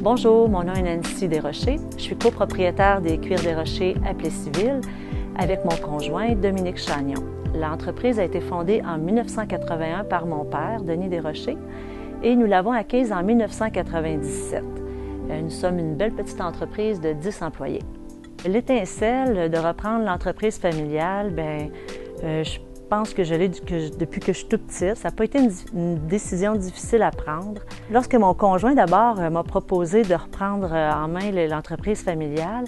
Bonjour, mon nom est Nancy Desrochers. Je suis copropriétaire des Cuirs Desrochers à Plessisville avec mon conjoint Dominique Chagnon. L'entreprise a été fondée en 1981 par mon père, Denis Desrochers, et nous l'avons acquise en 1997. Nous sommes une belle petite entreprise de 10 employés. L'étincelle de reprendre l'entreprise familiale, je pense que je l'ai depuis que je suis toute petite. Ça n'a pas été une décision difficile à prendre. Lorsque mon conjoint, d'abord, m'a proposé de reprendre en main l'entreprise familiale,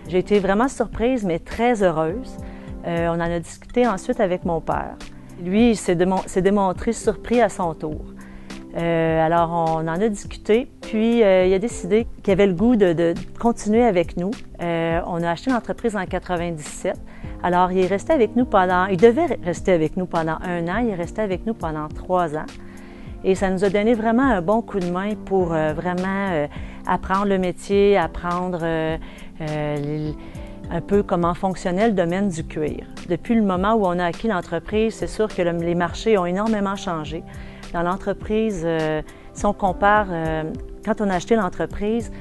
j'ai été vraiment surprise, mais très heureuse. On en a discuté ensuite avec mon père. Lui, il s'est démontré surpris à son tour. Alors, on en a discuté, puis il a décidé qu'il avait le goût de continuer avec nous. On a acheté l'entreprise en 1997. Alors, il devait rester avec nous pendant 1 an, il est resté avec nous pendant 3 ans. Et ça nous a donné vraiment un bon coup de main pour vraiment apprendre le métier, apprendre un peu comment fonctionnait le domaine du cuir. Depuis le moment où on a acquis l'entreprise, c'est sûr que les marchés ont énormément changé. Dans l'entreprise, si on compare, quand on a acheté l'entreprise,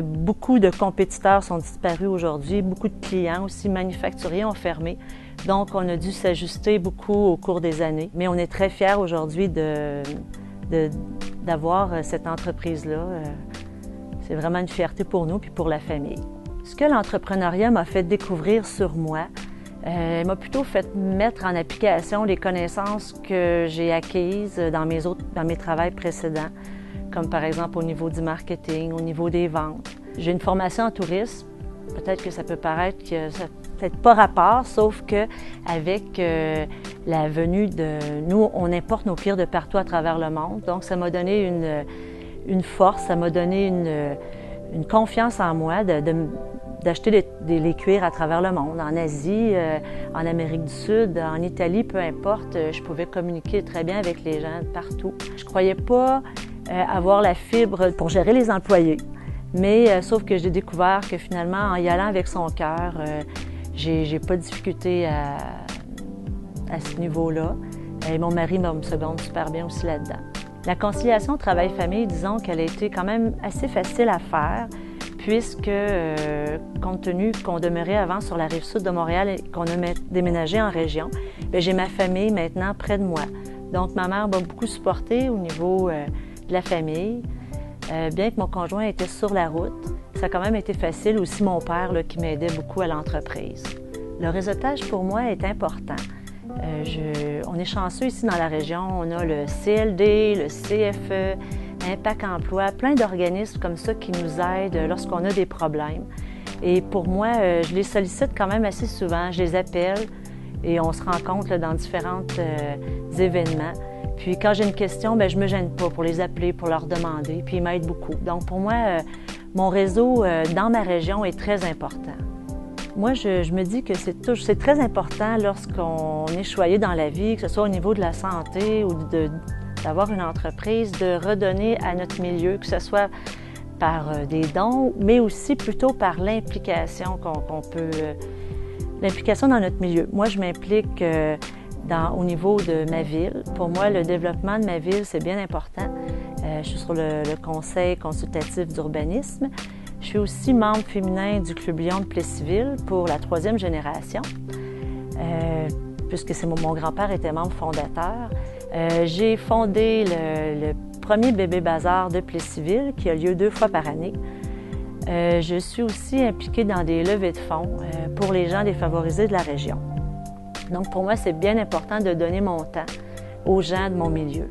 beaucoup de compétiteurs sont disparus aujourd'hui, beaucoup de clients aussi manufacturiers ont fermé. Donc, on a dû s'ajuster beaucoup au cours des années. Mais on est très fiers aujourd'hui d'avoir cette entreprise-là. C'est vraiment une fierté pour nous et pour la famille. Ce que l'entrepreneuriat m'a fait découvrir sur moi, m'a plutôt fait mettre en application les connaissances que j'ai acquises dans mes travails précédents, comme par exemple au niveau du marketing, au niveau des ventes. J'ai une formation en tourisme. Peut-être que ça peut paraître que ça n'a peut-être pas rapport, sauf qu'avec la venue de... Nous, on importe nos cuirs de partout à travers le monde, donc ça m'a donné une force, ça m'a donné une confiance en moi d'acheter les cuirs à travers le monde, en Asie, en Amérique du Sud, en Italie, peu importe. Je pouvais communiquer très bien avec les gens partout. Je ne croyais pas avoir la fibre pour gérer les employés, mais sauf que j'ai découvert que finalement, en y allant avec son cœur, j'ai pas de difficulté à ce niveau-là. Et mon mari me seconde super bien aussi là-dedans. La conciliation travail-famille, disons qu'elle a été quand même assez facile à faire, puisque, compte tenu qu'on demeurait avant sur la rive sud de Montréal et qu'on a déménagé en région, j'ai ma famille maintenant près de moi. Donc, ma mère m'a beaucoup supportée au niveau de la famille. Bien que mon conjoint était sur la route, ça a quand même été facile. Aussi, mon père qui m'aidait beaucoup à l'entreprise. Le réseautage, pour moi, est important. On est chanceux ici dans la région. On a le CLD, le CFE, Impact Emploi, plein d'organismes comme ça qui nous aident lorsqu'on a des problèmes. Et pour moi, je les sollicite quand même assez souvent. Je les appelle et on se rencontre dans différents événements. Puis quand j'ai une question, je ne me gêne pas pour les appeler, pour leur demander, puis ils m'aident beaucoup. Donc pour moi, mon réseau dans ma région est très important. Moi, je me dis que c'est très important lorsqu'on est choyé dans la vie, que ce soit au niveau de la santé ou d'avoir une entreprise, de redonner à notre milieu, que ce soit par des dons, mais aussi plutôt par l'implication l'implication dans notre milieu. Moi, je m'implique au niveau de ma ville. Pour moi, le développement de ma ville, c'est bien important. Je suis sur le conseil consultatif d'urbanisme. Je suis aussi membre féminin du Club Lion de Plessisville pour la 3e génération, puisque mon grand-père était membre fondateur. J'ai fondé le premier bébé bazar de Plessisville qui a lieu 2 fois par année. Je suis aussi impliquée dans des levées de fonds pour les gens défavorisés de la région. Donc pour moi, c'est bien important de donner mon temps aux gens de mon milieu.